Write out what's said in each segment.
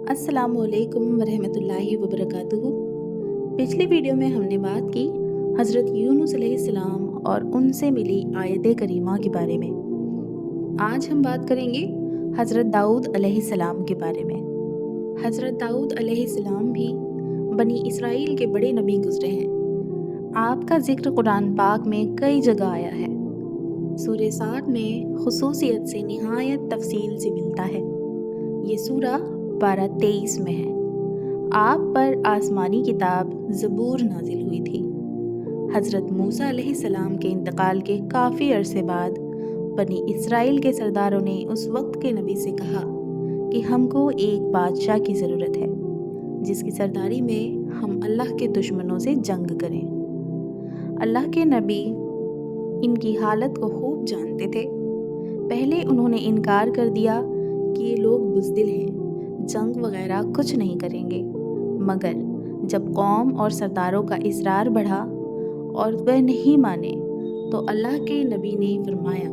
अस्सलामु अलैकुम वरहमतुल्लाहि वबरकातुहू। पिछली वीडियो में हमने बात की हज़रत यूनुस अलैहिस्सलाम और उनसे मिली आयत करीमा के बारे में। आज हम बात करेंगे हज़रत दाऊद अलैहिस्सलाम के बारे में। हज़रत दाऊद अलैहिस्सलाम भी बनी इसराइल के बड़े नबी गुजरे हैं। आपका जिक्र कुरान पाक में कई जगह आया है। सूरह साद में खुसूसियत से निहायत तफसील से मिलता है। ये सूरा 12-23 में है। आप पर आसमानी किताब ज़बूर नाजिल हुई थी। हज़रत मूसा अलैहिस्सलाम के इंतकाल के काफ़ी अरसे बाद बनी इसराइल के सरदारों ने उस वक्त के नबी से कहा कि हमको एक बादशाह की ज़रूरत है जिसकी सरदारी में हम अल्लाह के दुश्मनों से जंग करें। अल्लाह के नबी इनकी हालत को खूब जानते थे। पहले उन्होंने इनकार कर दिया कि ये लोग बुज़दिल हैं, जंग वगैरह कुछ नहीं करेंगे। मगर जब कौम और सरदारों का इसरार बढ़ा और वह नहीं माने तो अल्लाह के नबी ने फरमाया,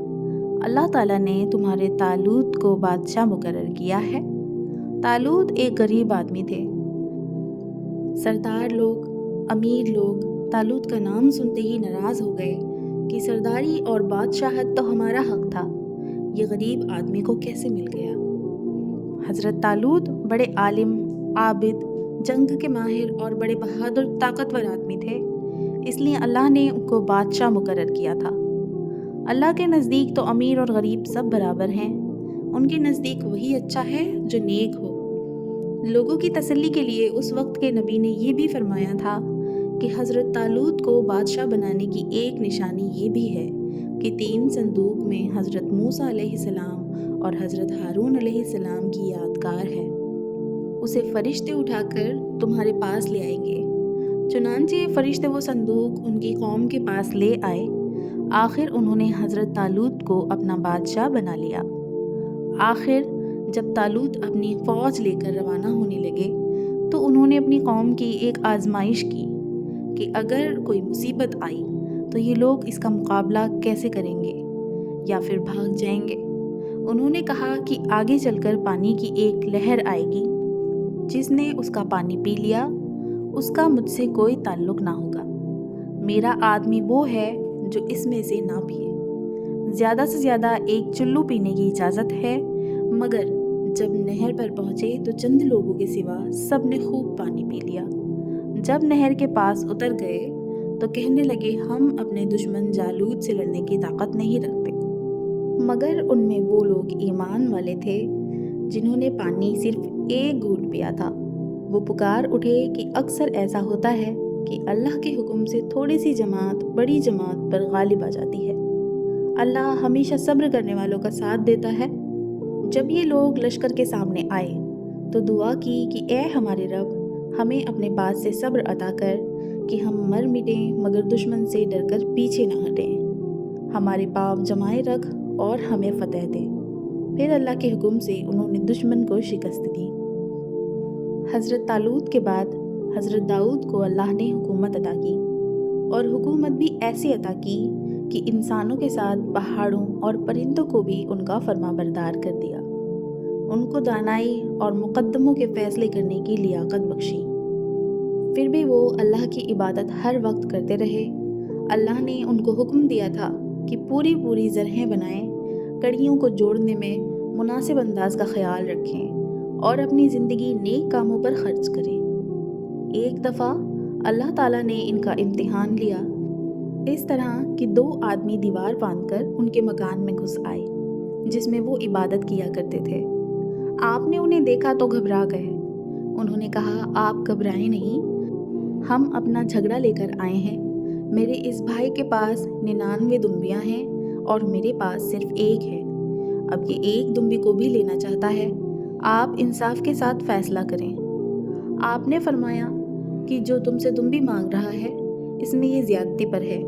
अल्लाह ताला ने तुम्हारे तालूत को बादशाह मुकर्रर किया है। तालूत एक गरीब आदमी थे। सरदार लोग, अमीर लोग तालूत का नाम सुनते ही नाराज़ हो गए कि सरदारी और बादशाहत तो हमारा हक था, ये गरीब आदमी को कैसे मिल गया। हज़रत तालूत बड़े आलिम, आबिद, जंग के माहिर और बड़े बहादुर ताकतवर आदमी थे, इसलिए अल्लाह ने उनको बादशाह मुकर्रर किया था। अल्लाह के नज़दीक तो अमीर और गरीब सब बराबर हैं। उनके नज़दीक वही अच्छा है जो नेक हो। लोगों की तसल्ली के लिए उस वक्त के नबी ने ये भी फरमाया था कि हज़रत तालूत को बादशाह बनाने की एक निशानी ये भी है कि 3 संदूक में हज़रत मूसा अलैहिस्सलाम और हज़रत हारून अलैहिस्सलाम की यादगार है। उसे फ़रिश्ते उठाकर तुम्हारे पास ले आएंगे। चुनांचे फ़रिश्ते वो संदूक उनकी कौम के पास ले आए। आखिर उन्होंने हज़रत तालूत को अपना बादशाह बना लिया। आखिर जब तालूत अपनी फ़ौज लेकर रवाना होने लगे तो उन्होंने अपनी कौम की एक आजमाइश की कि अगर कोई मुसीबत आई तो ये लोग इसका मुकाबला कैसे करेंगे या फिर भाग जाएंगे। उन्होंने कहा कि आगे चलकर पानी की एक लहर आएगी, जिसने उसका पानी पी लिया उसका मुझसे कोई ताल्लुक़ ना होगा। मेरा आदमी वो है जो इसमें से ना पिए। ज़्यादा से ज़्यादा एक चुल्लू पीने की इजाज़त है। मगर जब नहर पर पहुँचे तो चंद लोगों के सिवा सब ने खूब पानी पी लिया। जब नहर के पास उतर गए तो कहने लगे, हम अपने दुश्मन जालूत से लड़ने की ताकत नहीं रखते। मगर उनमें वो लोग ईमान वाले थे जिन्होंने पानी सिर्फ एक घूंट पिया था। वो पुकार उठे कि अक्सर ऐसा होता है कि अल्लाह के हुक्म से थोड़ी सी जमात बड़ी जमात पर गालिब आ जाती है। अल्लाह हमेशा सब्र करने वालों का साथ देता है। जब ये लोग लश्कर के सामने आए तो दुआ की कि ए हमारे रब, हमें अपने बात से सब्र अता कर कि हम मर मिटें मगर दुश्मन से डरकर पीछे न हटें। हमारे पाँव जमाए रख और हमें फतह दे। फिर अल्लाह के हुक्म से उन्होंने दुश्मन को शिकस्त दी। हज़रत तालूत के बाद हज़रत दाऊद को अल्लाह ने हुकूमत अता की और हुकूमत भी ऐसी अता की कि इंसानों के साथ पहाड़ों और परिंदों को भी उनका फरमाबरदार कर दिया। उनको दानाई और मुकद्दमों के फ़ैसले करने की लियाकत बख्शी। फिर भी वो अल्लाह की इबादत हर वक्त करते रहे। अल्लाह ने उनको हुक्म दिया था कि पूरी पूरी ज़रहें बनाएं, कड़ियों को जोड़ने में मुनासिब अंदाज का ख्याल रखें और अपनी ज़िंदगी नेक कामों पर खर्च करें। एक दफ़ा अल्लाह ताला ने इनका इम्तिहान लिया इस तरह कि 2 आदमी दीवार बांधकर उनके मकान में घुस आए जिसमें वो इबादत किया करते थे। आपने उन्हें देखा तो घबरा गए। उन्होंने कहा, आप घबराएं नहीं, हम अपना झगड़ा लेकर आए हैं। मेरे इस भाई के पास 99 दुम्बियाँ हैं और मेरे पास सिर्फ एक है। अब ये एक दुम्बी को भी लेना चाहता है। आप इंसाफ के साथ फैसला करें। आपने फरमाया कि जो तुमसे दुम्बी मांग रहा है इसमें ये ज़्यादती पर है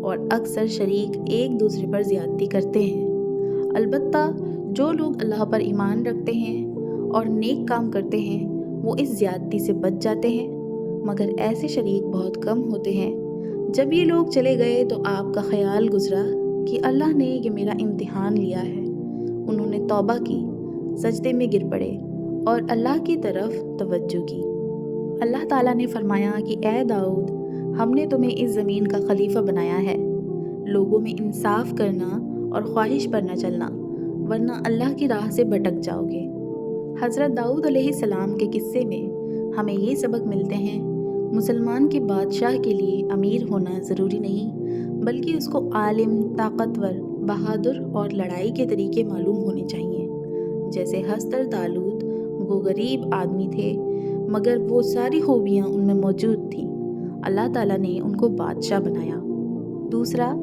और अक्सर शरीक एक दूसरे पर ज़्यादती करते हैं। अलबत्ता जो लोग अल्लाह पर ईमान रखते हैं और नेक काम करते हैं वो इस ज़्यादती से बच जाते हैं, मगर ऐसे शरीक बहुत कम होते हैं। जब ये लोग चले गए तो आपका ख्याल गुजरा कि अल्लाह ने ये मेरा इम्तिहान लिया है। उन्होंने तौबा की, सजदे में गिर पड़े اور اللہ کی طرف توجہ کی۔ اللہ تعالیٰ نے فرمایا کہ اے داؤد، ہم نے تمہیں اس زمین کا خلیفہ بنایا ہے، لوگوں میں انصاف کرنا اور خواہش پر نہ چلنا، ورنہ اللہ کی راہ سے بھٹک جاؤ گے۔ حضرت داؤد علیہ السلام کے قصے میں ہمیں یہ سبق ملتے ہیں، مسلمان کے بادشاہ کے لیے امیر ہونا ضروری نہیں، بلکہ اس کو عالم، طاقتور، بہادر اور لڑائی کے طریقے معلوم ہونے چاہیے۔ جیسے حضرت طالوت، وہ غریب آدمی تھے مگر وہ ساری خوبیاں ان میں موجود تھیں، اللہ تعالیٰ نے ان کو بادشاہ بنایا۔ دوسرا،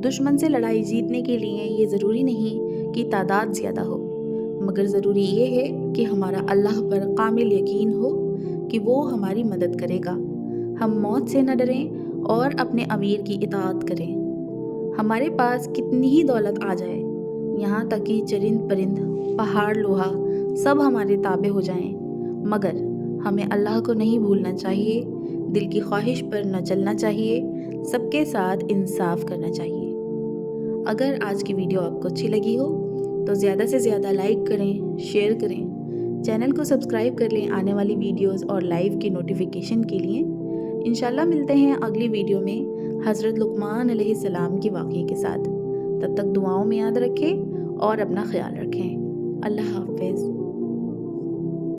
دشمن سے لڑائی جیتنے کے لیے یہ ضروری نہیں کہ تعداد زیادہ ہو، مگر ضروری یہ ہے کہ ہمارا اللہ پر کامل یقین ہو کہ وہ ہماری مدد کرے گا۔ ہم موت سے نہ ڈریں اور اپنے امیر کی اطاعت کریں۔ ہمارے پاس کتنی ہی دولت آ جائے، یہاں تک کہ چرند پرند، پہاڑ لوہا سب ہمارے تابع ہو جائیں، مگر ہمیں اللہ کو نہیں بھولنا چاہیے، دل کی خواہش پر نہ چلنا چاہیے، سب کے ساتھ انصاف کرنا چاہیے۔ اگر آج کی ویڈیو آپ کو اچھی لگی ہو تو زیادہ سے زیادہ لائک کریں، شیئر کریں، چینل کو سبسکرائب کر لیں آنے والی ویڈیوز اور لائیو کی نوٹیفیکیشن کے لیے۔ انشاءاللہ ملتے ہیں اگلی ویڈیو میں حضرت لقمان علیہ السلام کے واقعے کے ساتھ۔ تب تک دعاؤں میں یاد رکھیں اور اپنا خیال رکھیں۔ اللہ حافظ۔